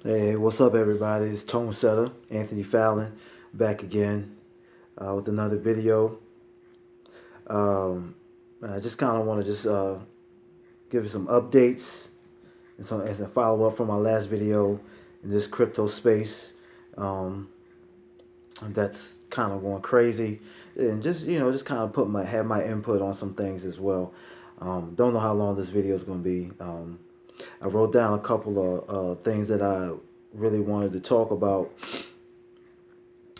Hey, what's up, everybody? It's Tone Setter, Anthony Fallon, back again with another video. Um, I just kind of want to just give you some updates and some as a follow up from my last video in this crypto space. Um, that's kind of going crazy, and just kind of have my input on some things as well. Don't know how long this video is going to be. I wrote down a couple of things that I really wanted to talk about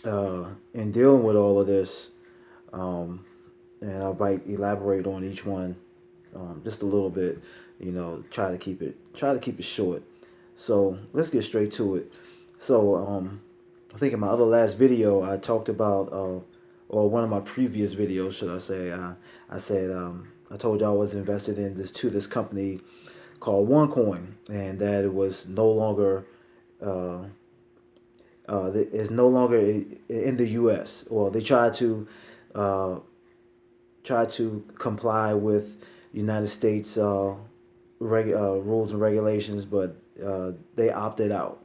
in dealing with all of this, and I might elaborate on each one just a little bit. Try to keep it short. So let's get straight to it. So I think in my other last video I talked about, or one of my previous videos, should I say, I said I told y'all I was invested in this company called OneCoin, and that it was no longer is no longer in the U.S. Well, they uh, try to comply with United States rules and regulations, but they opted out,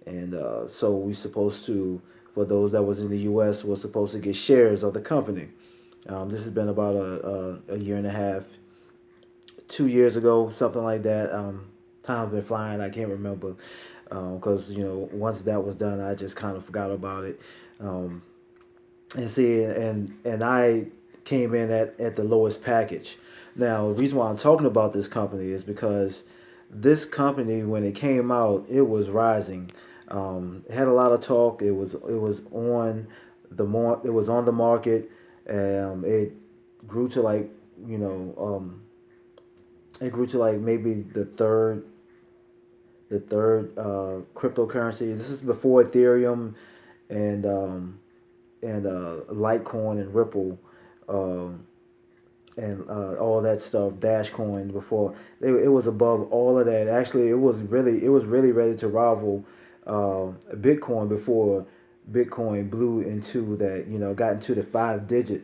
and so we supposed to, for those that was in the U.S., was supposed to get shares of the company. This has been about a year and a half, 2 years ago, something like that. Time's been flying. I can't remember because once that was done, I just kind of forgot about it. Um, and I came in at the lowest package. Now, the reason why I'm talking about this company is because this company, when it came out, it was rising. It had a lot of talk. It was on it was on the market. It grew to like you know it grew to like maybe the third cryptocurrency. This is before Ethereum and Litecoin and Ripple, um, and all that stuff, Dashcoin. Before it was above all of that. Actually, it was really ready to rival Bitcoin before Bitcoin blew into that. Got into the 5 digit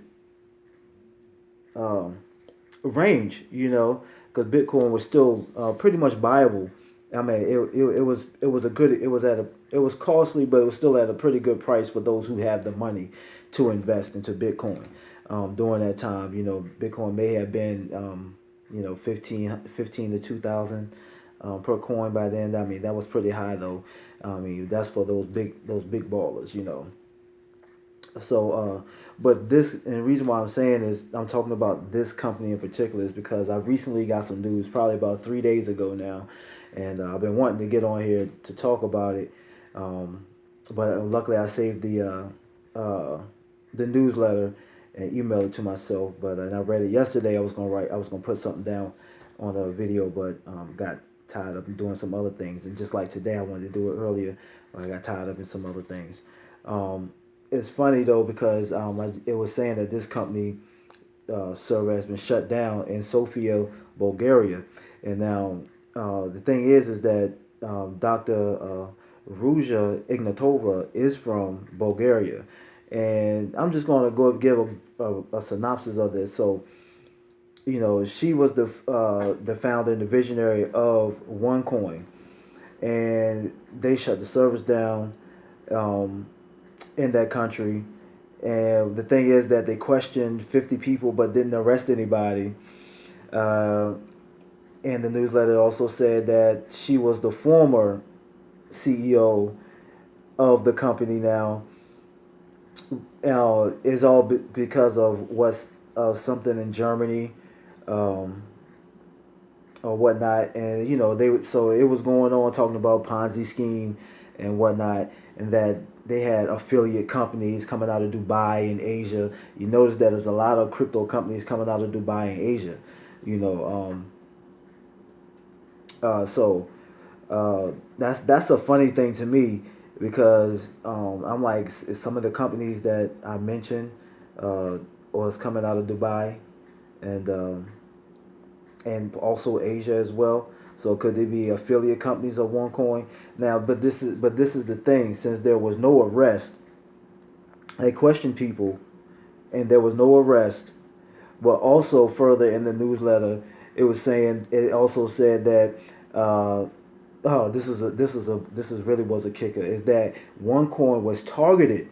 um, range. Because Bitcoin was still pretty much buyable. I mean, it was a good it was costly, but it was still at a pretty good price for those who have the money to invest into Bitcoin. During that time, Bitcoin may have been 15 to 2,000 per coin by then. I mean, that was pretty high though. I mean, that's for those big ballers. So, but this, and the reason why I'm saying is I'm talking about this company in particular is because I recently got some news, probably about 3 days ago now, and I've been wanting to get on here to talk about it. Um, but luckily, I saved the newsletter and emailed it to myself. But and I read it yesterday. I was gonna put something down on a video, but got tied up in doing some other things. And just like today, I wanted to do it earlier, but I got tied up in some other things. Um, it's funny though because it was saying that this company server has been shut down in Sofia, Bulgaria, and now the thing is that Dr. Ruja Ignatova is from Bulgaria, and I'm just going to go give a synopsis of this. So she was the founder and the visionary of OneCoin, and they shut the servers down um, in that country. And the thing is that they questioned 50 people but didn't arrest anybody. Uh, and the newsletter also said that she was the former CEO of the company now. Is all because of what's something in Germany um, or whatnot. And so it was going on talking about Ponzi scheme and whatnot, and that they had affiliate companies coming out of Dubai and Asia. You notice that there's a lot of crypto companies coming out of Dubai and Asia. You know, so that's a funny thing to me because I'm like some of the companies that I mentioned was coming out of Dubai and also Asia as well. So could they be affiliate companies of OneCoin? Now, but this is the thing. Since there was no arrest, they questioned people, and there was no arrest. But also further in the newsletter, it also said that uh, oh, this is really was a kicker, is that OneCoin was targeted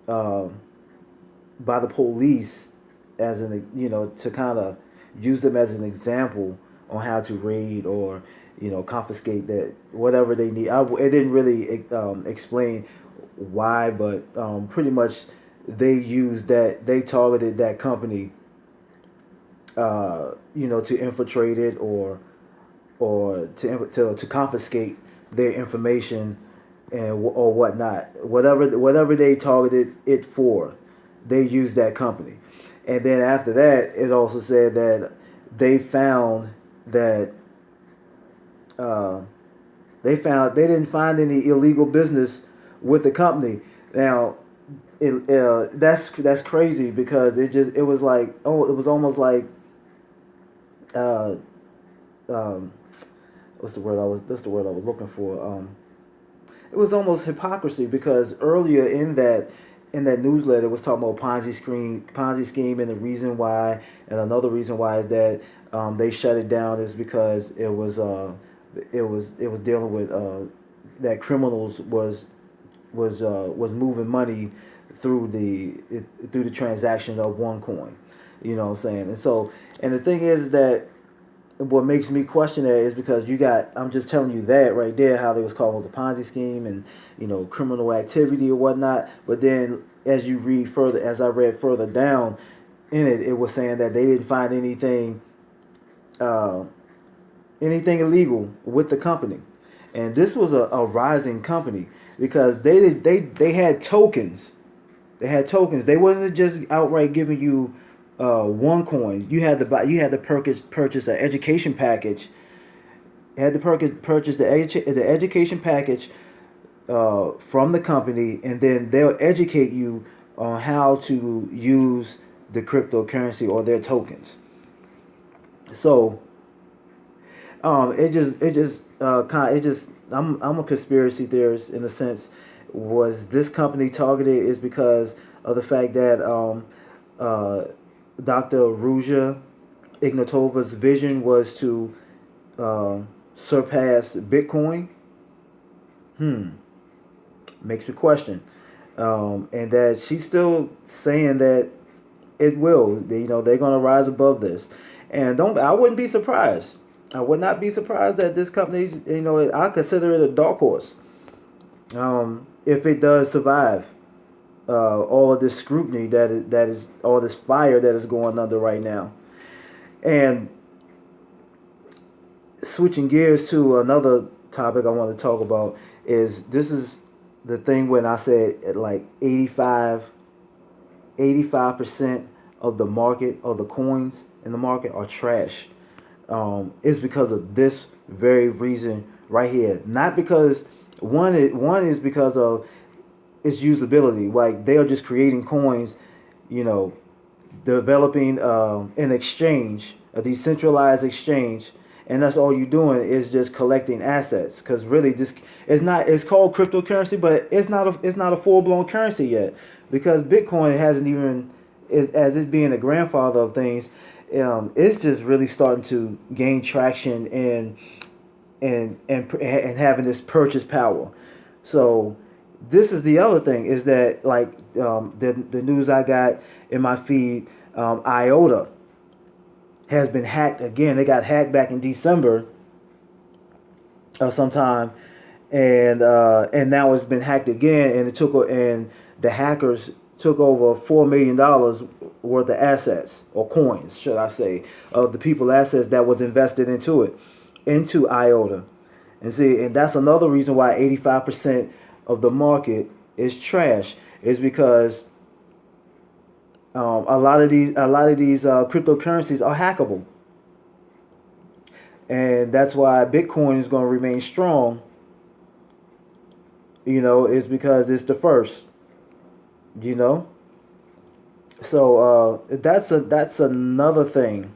by the police as an, to kind of use them as an example on how to raid or confiscate that whatever they need. It didn't really explain why, but pretty much they targeted that company, to infiltrate it, or to confiscate their information or whatnot. Whatever they targeted it for, they used that company. And then after that, it also said that they found that they didn't find any illegal business with the company. Now, that's crazy, because it was like, it was almost like uh, um, what's the word I was that's the word I was looking for. It was almost hypocrisy, because earlier in that newsletter, it was talking about Ponzi scheme, and the reason why, and another reason why is that they shut it down is because it was dealing with that criminals was moving money through the transaction of OneCoin. You know what I'm saying? And the thing is that what makes me question that is because I'm just telling you that right there, how they was calling it a Ponzi scheme and criminal activity or whatnot. But then as I read further down in it, it was saying that they didn't find uh, anything illegal with the company. And this was a rising company, because they had tokens. They had tokens. They wasn't just outright giving you OneCoin. You had to purchase an education package. You had to purchase the education package from the company, and then they'll educate you on how to use the cryptocurrency or their tokens. So I'm a conspiracy theorist in a sense. Was this company targeted is because of the fact that Dr. Ruja Ignatova's vision was to surpass Bitcoin. Makes me question. And that she's still saying that it will. They're gonna rise above this, and I wouldn't be surprised. I would not be surprised that this company, I consider it a dark horse. If it does survive all of this scrutiny that is all this fire that is going under right now. And switching gears to another topic I want to talk about is this is the thing when I said like 85% of the market, of the coins in the market, are trash. It's because of this very reason right here. Not because one is because of its usability. Like they are just creating coins, you know, developing an exchange, a decentralized exchange, and that's all you're doing is just collecting assets. Because really, this it's called cryptocurrency, but it's not a full blown currency yet, because Bitcoin hasn't even as it being the grandfather of things. It's just really starting to gain traction and having this purchase power. So this is the other thing is that like the news I got in my feed, IOTA has been hacked again. They got hacked back in December sometime, and now it's been hacked again, and the hackers took over $4 million worth of assets, or coins, should I say, of the people assets that was invested into IOTA. And that's another reason why 85% of the market is trash, is because a lot of these cryptocurrencies are hackable, and that's why Bitcoin is going to remain strong. Is because it's the first. You know, so that's another thing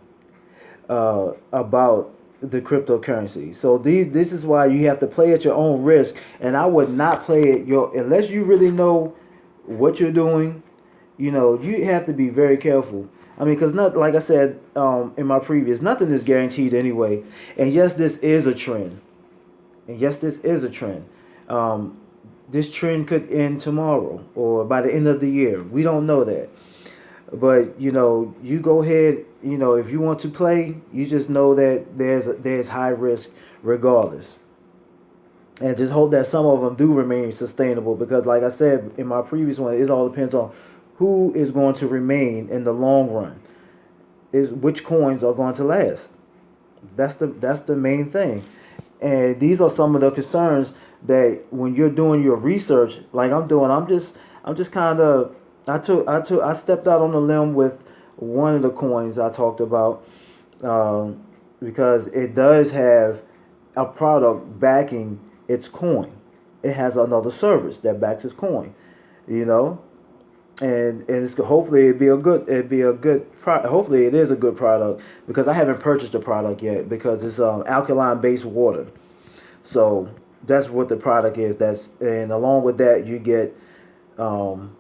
about the cryptocurrency. So this is why you have to play at your own risk, and I would not play it unless you really know what you're doing. You have to be very careful. I mean, because not like I said in my previous, nothing is guaranteed anyway. And yes, this is a trend. And yes, this is a trend. This trend could end tomorrow or by the end of the year. We don't know that. But you go ahead. If you want to play, you just know that there's high risk regardless, and just hope that some of them do remain sustainable. Because, like I said in my previous one, it all depends on who is going to remain in the long run. Is which coins are going to last. That's the main thing, and these are some of the concerns that when you're doing your research, like I'm doing. I'm just kind of I stepped out on a limb with one of the coins I talked about, because it does have a product backing its coin. It has another service that backs its coin, you know, and it's hopefully hopefully it is a good product, because I haven't purchased the product yet, because it's alkaline based water. So that's what the product is. And along with that um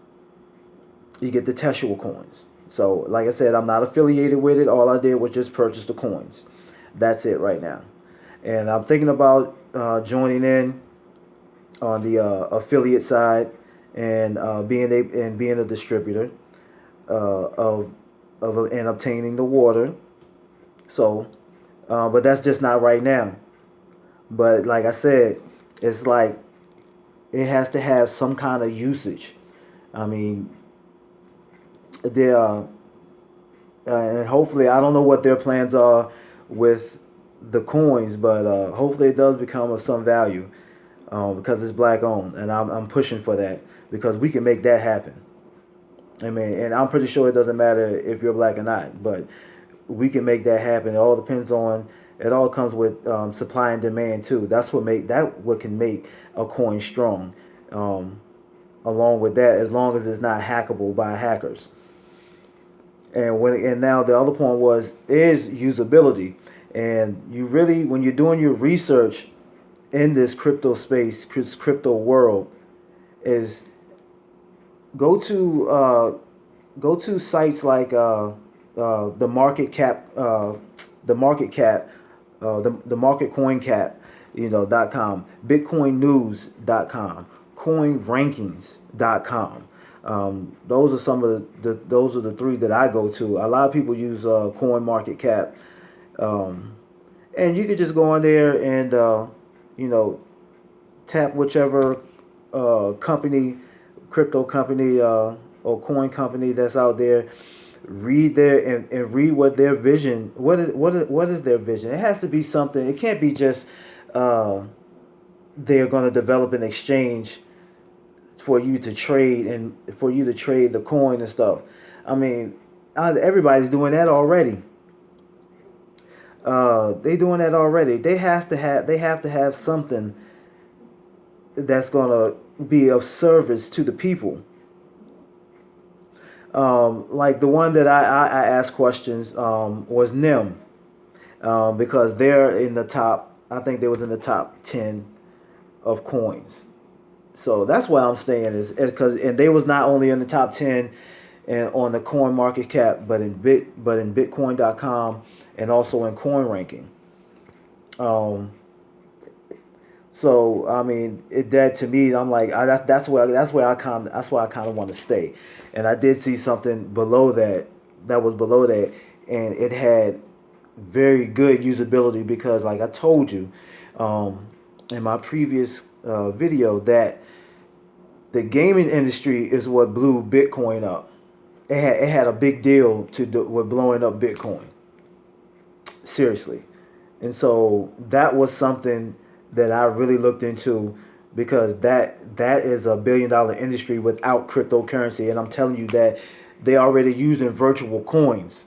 you get the Teshua coins. So like I said, I'm not affiliated with it. All I did was just purchase the coins. That's it right now. And I'm thinking about joining in on the affiliate side, and being a distributor and obtaining the water. So, but that's just not right now. But like I said, it's like it has to have some kind of usage. I mean, there and hopefully, I don't know what their plans are with the coins, but hopefully it does become of some value, because it's black owned, and I'm pushing for that, because we can make that happen. I mean, and I'm pretty sure it doesn't matter if you're black or not, but we can make that happen. It all depends on. It all comes with supply and demand too. What can make a coin strong. Along with that, as long as it's not hackable by hackers. And now the other point is usability. And you really, when you're doing your research in this crypto space, crypto world, is go to sites like the market cap, the market coin cap, .com, bitcoinnews.com, coinrankings.com. Those are some of those are the three that I go to. A lot of people use coin market cap, and you could just go on there and you know tap whichever company, crypto company, or coin company that's out there. Read and read what their vision. What is their vision? It has to be something. It can't be just they're going to develop an exchange for you to trade and for you to trade the coin and stuff. I mean, everybody's doing that already. They doing that already. They have to have something that's gonna be of service to the people. Like the one that I asked questions was NIM, because they're in the top. I think they was in the top 10 of coins. So that's why I'm staying is because and they was not only in the top 10 and on the coin market cap, but in bitcoin.com and also in coin ranking. Um, so I mean, that to me, I'm like, that's why I kind of want to stay. And I did see something below that was below that, and it had very good usability because, like I told you, in my previous video, that the gaming industry is what blew Bitcoin up. It had a big deal to do with blowing up Bitcoin. Seriously. And so that was something that I really looked into, because that is a $1 billion industry without cryptocurrency. And I'm telling you that they already using virtual coins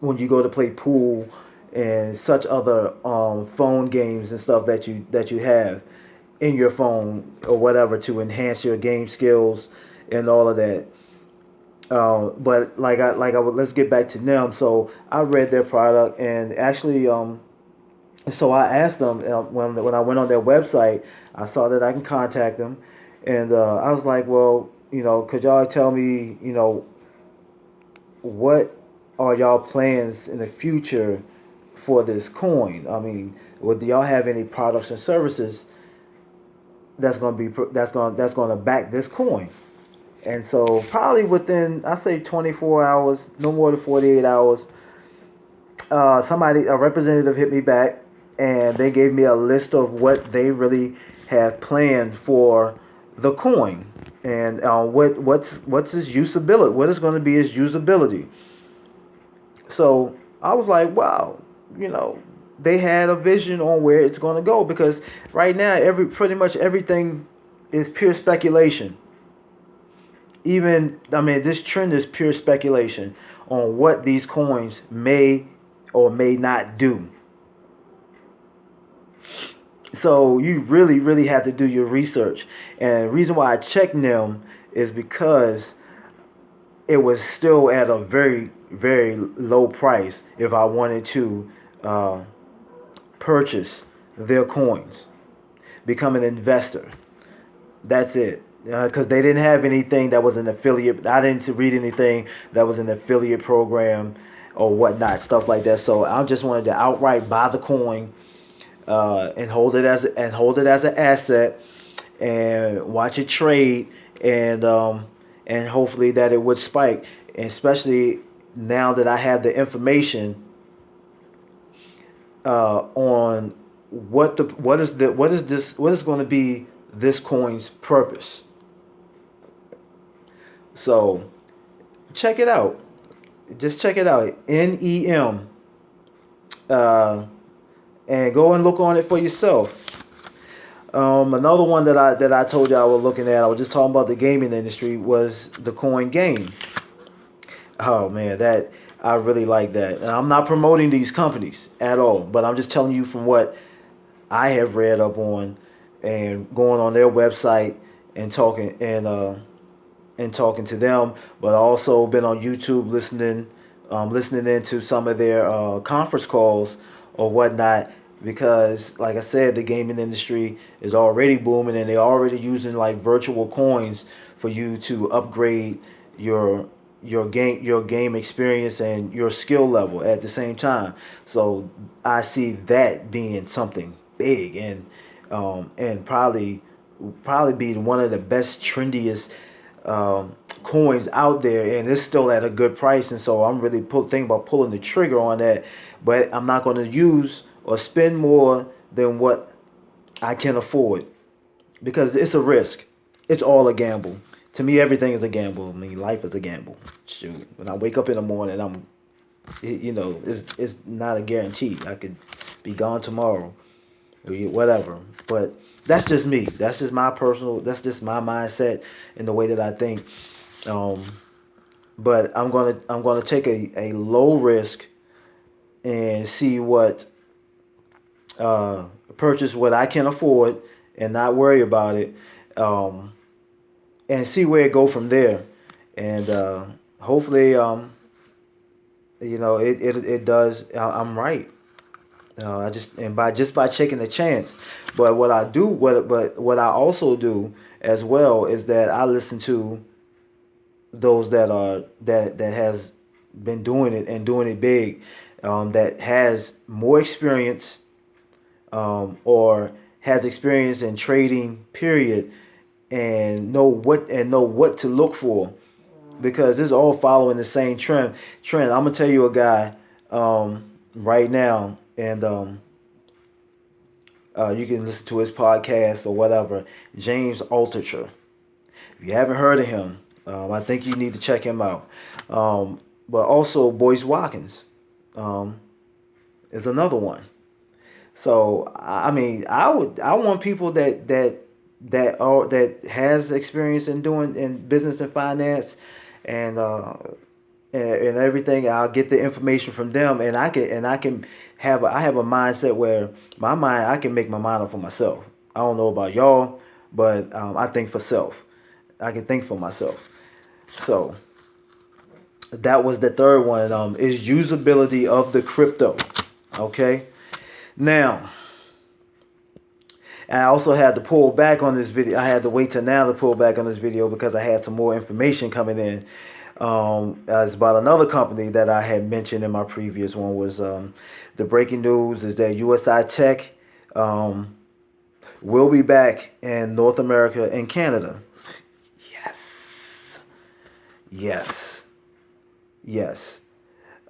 when you go to play pool and such other phone games and stuff that you have in your phone or whatever to enhance your game skills and all of that. But let's get back to them. So I read their product, and actually so I asked them when I went on their website. I saw that I can contact them, and I was like, well, could y'all tell me, what are y'all plans in the future for this coin? I mean, Well, do y'all have any products and services that's going to back this coin? And so probably within, I say 24 hours, no more than 48 hours, a representative hit me back, and they gave me a list of what they really have planned for the coin, and what's its usability, what is going to be its usability. So I was like, wow, you know, they had a vision on where it's going to go, because right now pretty much everything is pure speculation. Even, I mean, this trend is pure speculation on what these coins may or may not do. So you really, really have to do your research. And the reason why I checked them is because it was still at a very, very low price if I wanted to purchase their coins, become an investor. That's it. Because they didn't have anything that was an affiliate. I didn't read anything that was an affiliate program or whatnot, stuff like that. So I just wanted to outright buy the coin, and hold it as an asset, and watch it trade, and hopefully that it would spike. And especially now that I have the information on what is going to be this coin's purpose. So check it out. Just check it out. NEM. And go and look on it for yourself. Another one that I told you I was looking at, I was just talking about the gaming industry, was the coin game. Oh man, that I really like that. And I'm not promoting these companies at all, but I'm just telling you from what I have read up on, and going on their website and talking to them, but also been on YouTube listening into some of their conference calls or whatnot, because like I said, the gaming industry is already booming, and they're already using like virtual coins for you to upgrade your game experience and your skill level at the same time. So I see that being something big, and probably be one of the best, trendiest coins out there, and it's still at a good price. And so I'm really thinking about pulling the trigger on that, but I'm not going to use or spend more than what I can afford, because it's a risk. It's all a gamble. To me, everything is a gamble. I mean, life is a gamble. Shoot, when I wake up in the morning, it's not a guarantee. I could be gone tomorrow, or whatever. But that's just me. That's just my personal. That's just my mindset and the way that I think. But I'm gonna take a low risk and see what purchase what I can afford, and not worry about it, and see where it go from there. And hopefully, it does. I'm right. I just, and by taking the chance. But what I also do as well is that I listen to those that has been doing it and doing it big, that has more experience, or has experience in trading, period, and know what to look for, because it's all following the same trend. I'm gonna tell you a guy right now, and you can listen to his podcast or whatever, James Altucher. If you haven't heard of him, I think you need to check him out. But also Boyce Watkins is another one. So I mean, I want people that has experience in business and finance, and and everything. I'll get the information from them, and I can have a mindset where I can make my mind up for myself. I don't know about y'all, but I think for self. I can think for myself. So that was the third one. Is usability of the crypto. Okay. Now, and I also had to pull back on this video. I had to wait till now to pull back on this video because I had some more information coming in. It's about another company that I had mentioned in my previous one was the breaking news is that USI Tech um, will be back in North America and Canada. Yes, yes, yes.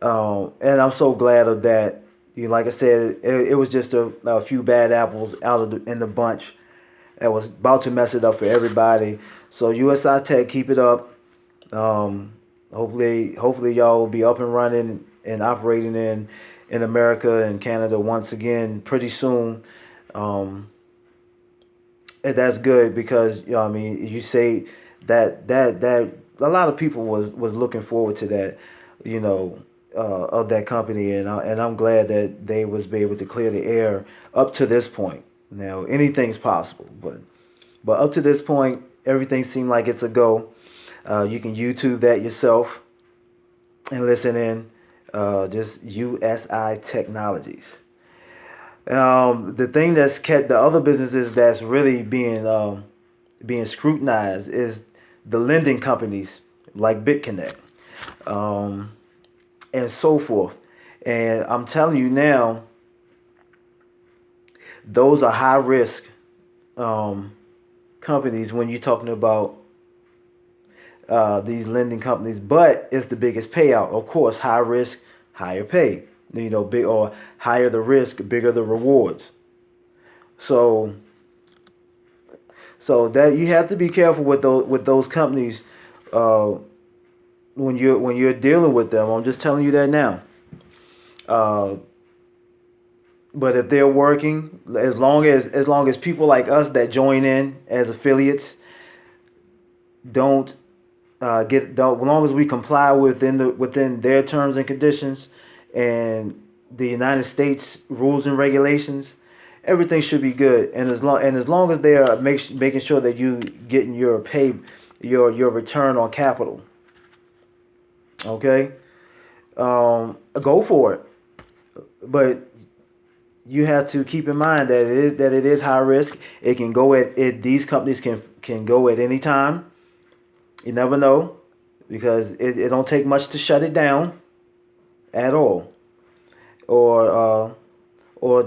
And I'm so glad of that. Like I said, it was just a few bad apples out of in the bunch that was about to mess it up for everybody. So USI Tech, keep it up. Um, hopefully y'all will be up and running and operating in America and Canada once again pretty soon. Um, and that's good because I mean you say that a lot of people was looking forward to that, you know, of that company, and I'm glad that they was be able to clear the air up to this point. Now anything's possible, but up to this point everything seemed like it's a go. You can YouTube that yourself and listen in. Just USI Technologies. The thing that's kept the other businesses that's really being scrutinized is the lending companies like BitConnect, um, and so forth. And I'm telling you now, those are high risk um, companies when you're talking about these lending companies, but it's the biggest payout. Of course, high risk, higher pay. You know, big or higher the risk, bigger the rewards. So, so that you have to be careful with those companies uh, when you're dealing with them. I'm just telling you that now. Uh, but if they're working, as long as people like us that join in as affiliates don't as long as we comply within their terms and conditions and the United States rules and regulations, everything should be good. And as long as they are making sure that you getting your pay, your return on capital, okay, go for it. But you have to keep in mind that it is high risk. It can go at it. These companies can go at any time. You never know because it don't take much to shut it down at all. Or or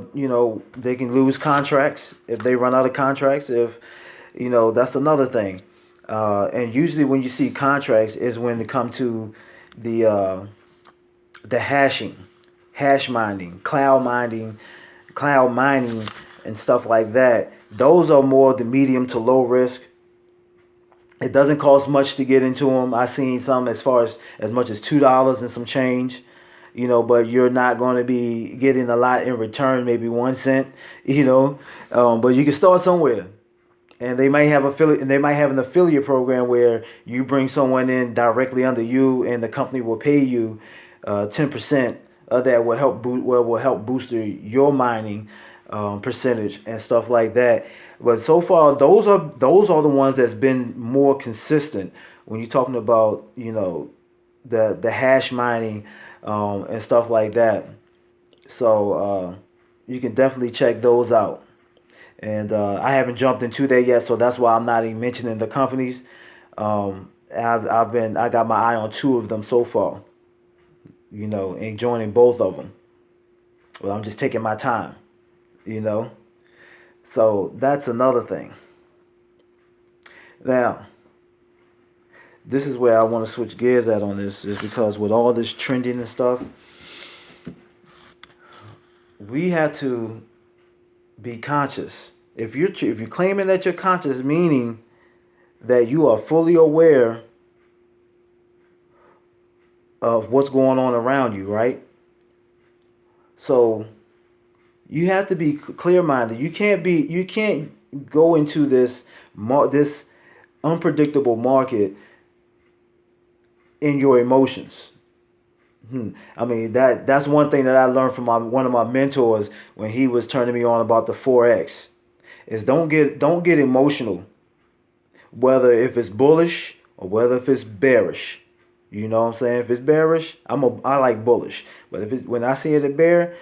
they can lose contracts if they run out of contracts. If that's another thing. And usually when you see contracts is when it come to the the hash mining, cloud mining, and stuff like that. Those are more the medium to low risk. It doesn't cost much to get into them. I've seen some as far as much as $2 and some change, but you're not going to be getting a lot in return, maybe 1 cent, but you can start somewhere. And they might have an affiliate program where you bring someone in directly under you, and the company will pay you 10% of that will help boost your mining percentage and stuff like that. But so far, those are the ones that's been more consistent when you're talking about the hash mining and stuff like that. So you can definitely check those out. And I haven't jumped into that yet, so that's why I'm not even mentioning the companies. I got my eye on two of them so far, and joining both of them. Well, I'm just taking my time, you know. So that's another thing. Now, this is where I want to switch gears at on this, is because with all this trending and stuff, we have to be conscious. If you're claiming that you're conscious, meaning that you are fully aware of what's going on around you, right? So you have to be clear minded. You can't go into this unpredictable market in your emotions. I mean that's one thing that I learned from one of my mentors when he was turning me on about the forex is don't get emotional, whether if it's bullish or whether if it's bearish. You know what I'm saying? If it's bearish, I like bullish. But if it's when I see it a bear,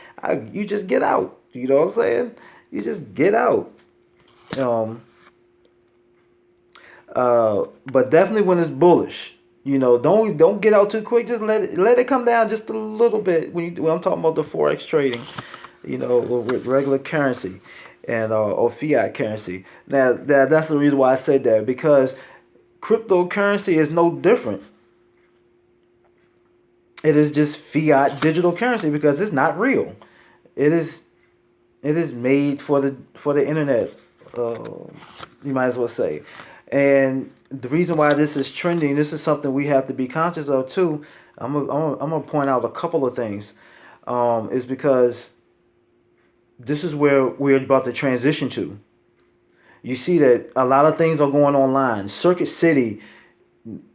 you just get out. You know what I'm saying? You just get out. Um but definitely when it's bullish, Don't get out too quick. Just let it come down just a little bit when I'm talking about the forex trading, with regular currency, and or fiat currency. Now that's the reason why I said that, because cryptocurrency is no different. It is just fiat digital currency because it's not real. It is it is made for the internet. Uh, you might as well say, and the reason why this is trending, this is something we have to be conscious of too. I'm gonna point out a couple of things. Is because this is where we're about to transition to. You see that a lot of things are going online. Circuit City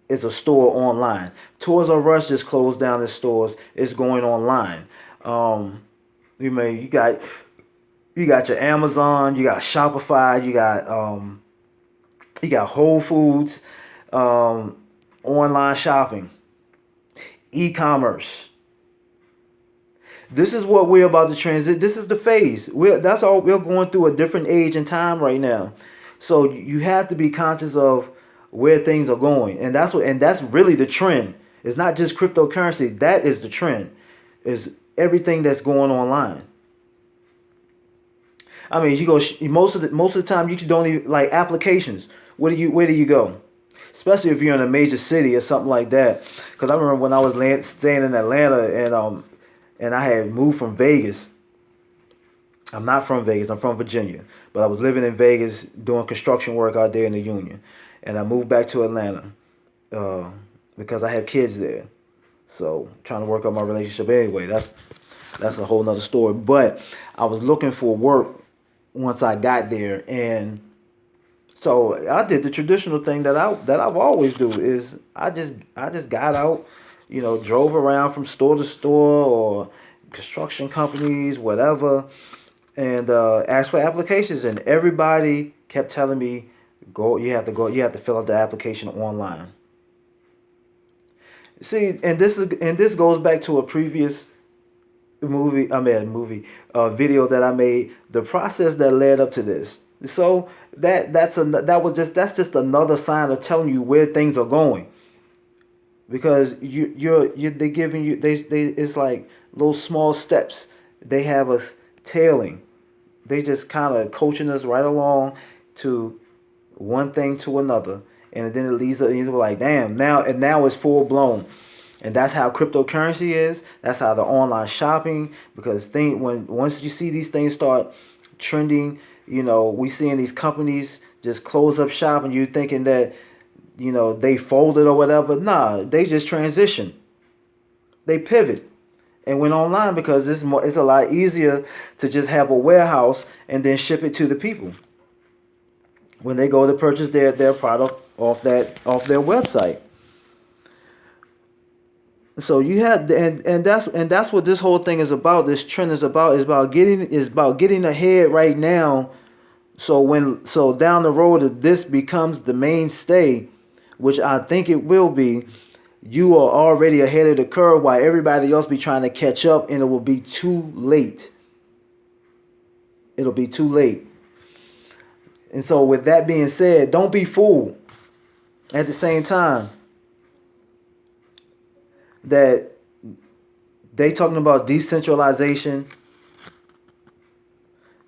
is a store online. Toys R Us just closed down its stores. It's going online. Um, you got your Amazon, you got Shopify, you got Whole Foods, um, online shopping, e-commerce. This is what we're about to transit. This is the phase. That's all. We're going through a different age and time right now. So you have to be conscious of where things are going, and that's really the trend. It's not just cryptocurrency. That is the trend. Is everything that's going online. I mean, you go most of the time you don't even like applications. Where do you go? Especially if you're in a major city or something like that. Because I remember when I was staying in Atlanta, and I had moved from Vegas. I'm not from Vegas. I'm from Virginia, but I was living in Vegas doing construction work out there in the Union, and I moved back to Atlanta uh, because I have kids there. So trying to work on my relationship anyway. That's a whole nother story. But I was looking for work once I got there, and so I did the traditional thing that I've always do is I just got out, drove around from store to store or construction companies, whatever, and asked for applications, and everybody kept telling me, you have to fill out the application online. See, and this goes back to a previous video that I made, the process that led up to this. So that's just another sign of telling you where things are going, because they're giving you they it's like little small steps. They have us tailing. They just kind of coaching us right along to one thing to another, and then it leads up. You're like, damn, now it's full blown. And that's how cryptocurrency is. That's how the online shopping. Because once you see these things start trending, we seeing these companies just close up shop, and you thinking that they folded or whatever. Nah, they just transition. They pivot and went online because it's a lot easier to just have a warehouse and then ship it to the people when they go to purchase their product off their website. So you had, and that's what this whole thing is about. This trend is about getting ahead right now. So down the road, if this becomes the mainstay, which I think it will be, you are already ahead of the curve while everybody else be trying to catch up, and it will be too late. It'll be too late. And so with that being said, don't be fooled at the same time that they talking about decentralization,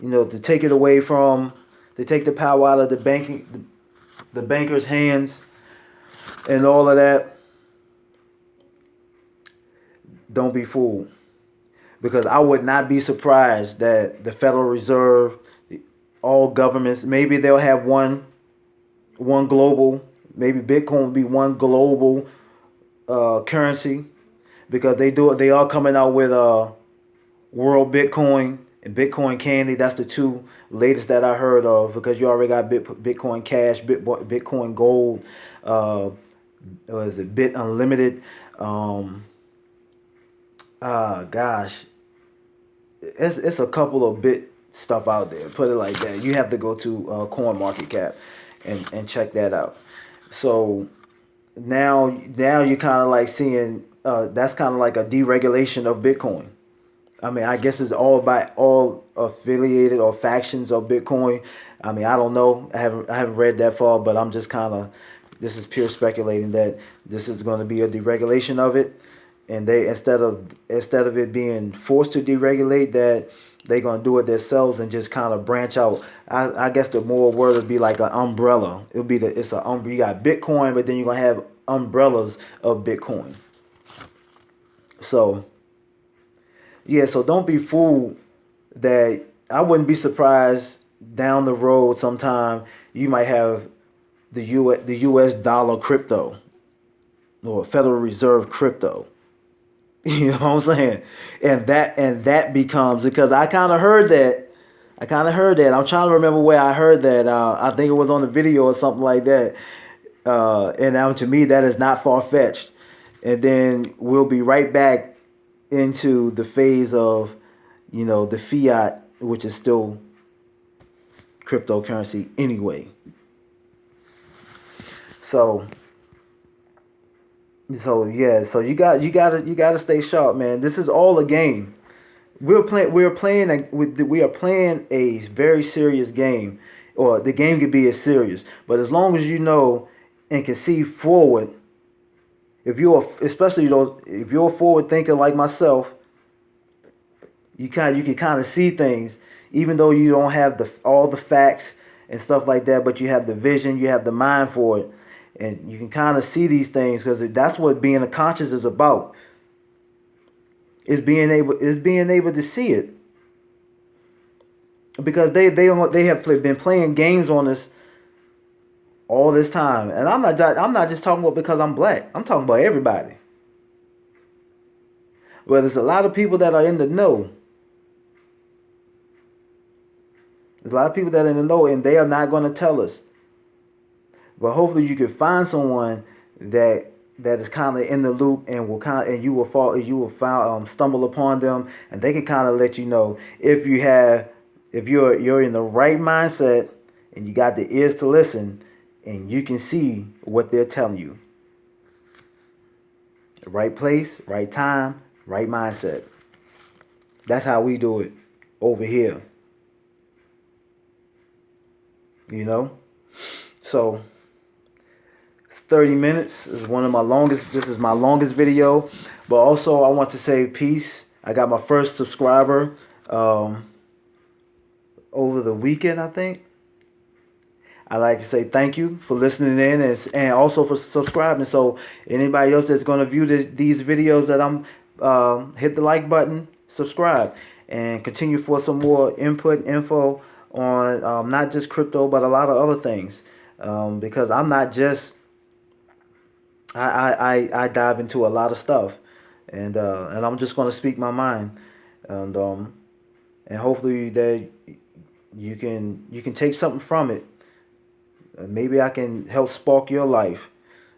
to take it away from, to take the power out of the bankers' hands and all of that. Don't be fooled. Because I would not be surprised that the Federal Reserve, all governments, maybe they'll have one global, maybe Bitcoin will be one global currency, because they are coming out with World Bitcoin and Bitcoin Candy. That's the two latest that I heard of, because you already got Bitcoin Cash, Bitcoin Gold, what is it, Bit Unlimited. Gosh, it's a couple of bit stuff out there. Put it like that. You have to go to Coin Market Cap and check that out. So now you're kind of like seeing that's kind of like a deregulation of Bitcoin. I mean, I guess it's all affiliated or factions of Bitcoin. I mean, I don't know. I haven't read that far, but I'm just kind of This is pure speculating that this is going to be a deregulation of it, and they instead of it being forced to deregulate, that they're gonna do it themselves and just kind of branch out. I guess the more word would be like an umbrella. It'll be it's a you got Bitcoin, but then you're gonna have umbrellas of Bitcoin. So yeah, so don't be fooled that I wouldn't be surprised down the road sometime you might have the US dollar crypto or Federal Reserve crypto. You know what I'm saying? And that becomes, because I kind of heard that. I'm trying to remember where I heard that. I think it was on the video or something like that. And now to me, that is not far fetched. And then we'll be right back into the phase of, the fiat, which is still cryptocurrency anyway. So yeah, so you gotta stay sharp, man. This is all a game. We are playing a very serious game, or the game could be as serious. But as long as you know and can see forward, if you're a forward thinker like myself, you can kind of see things, even though you don't have all the facts and stuff like that, but you have the vision, you have the mind for it, and you can kind of see these things, because that's what being a conscious is about. Is being able to see it, because they have been playing games on us all this time, and I'm not just talking about because I'm black. I'm talking about everybody. Well, there's a lot of people that are in the know. There's a lot of people that are in the know, and they are not going to tell us. But hopefully, you can find someone that is kind of in the loop, and you will stumble upon them, and they can kind of let you know if you're in the right mindset, and you got the ears to listen, and you can see what they're telling you. Right place, right time, right mindset. That's how we do it over here. So 30 minutes is one of my longest. This is my longest video, but also I want to say peace. I got my first subscriber over the weekend, I think. I'd like to say thank you for listening in, and also for subscribing. So anybody else that's going to view these videos that I'm hit the like button, subscribe, and continue for some more info on not just crypto, but a lot of other things, because I'm not just I dive into a lot of stuff, and I'm just going to speak my mind, and hopefully that you can take something from it. Maybe I can help spark your life.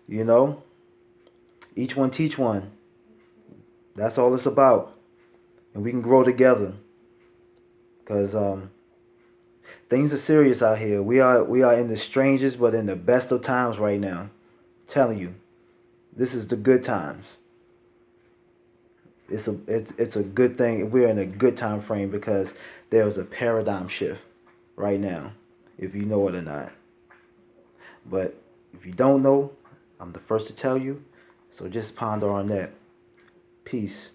Each one teach one. That's all it's about, and we can grow together, because things are serious out here. We are in the strangest but in the best of times right now. I'm telling you. This is the good times. It's a good thing. We're in a good time frame, because there's a paradigm shift right now, if you know it or not. But if you don't know, I'm the first to tell you. So just ponder on that. Peace.